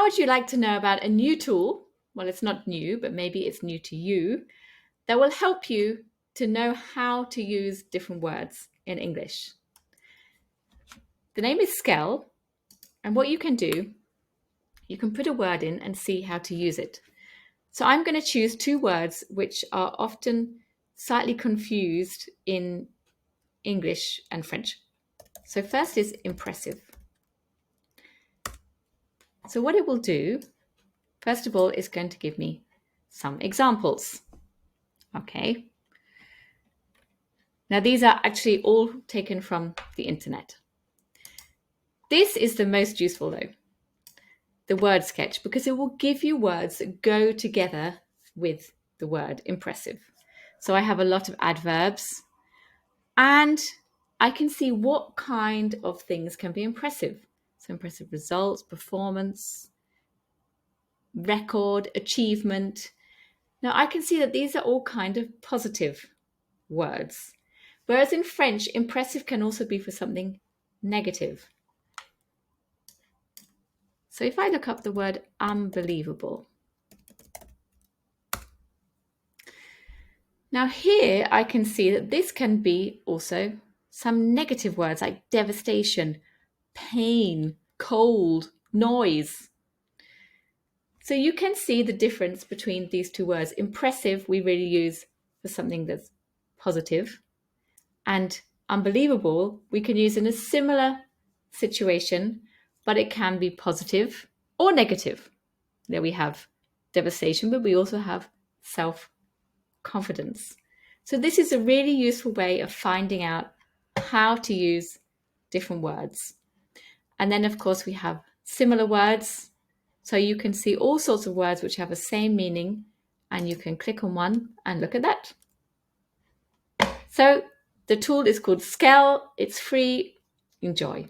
How would you like to know about a new tool? Well, it's not new, but maybe it's new to you, that will help you to know how to use different words in English. The name is Skell, and what you can do, you can put a word in and see how to use it. So I'm going to choose two words which are often slightly confused in English and French. So first is impressive. So what it will do, first of all, is going to give me some examples. Okay. Now these are actually all taken from the internet. This is the most useful though, the word sketch, because it will give you words that go together with the word impressive. So I have a lot of adverbs and I can see what kind of things can be impressive. So impressive results, performance, record, achievement. Now I can see that these are all kind of positive words. Whereas in French, impressive can also be for something negative. So if I look up the word unbelievable. Now here I can see that this can be also some negative words like devastation, pain, cold, noise. So you can see the difference between these two words. Impressive we really use for something that's positive, and unbelievable we can use in a similar situation, but it can be positive or negative. There we have devastation, but we also have self-confidence. So this is a really useful way of finding out how to use different words. And then of course we have similar words. So you can see all sorts of words which have the same meaning, and you can click on one and look at that. So the tool is called Skell. It's free. Enjoy.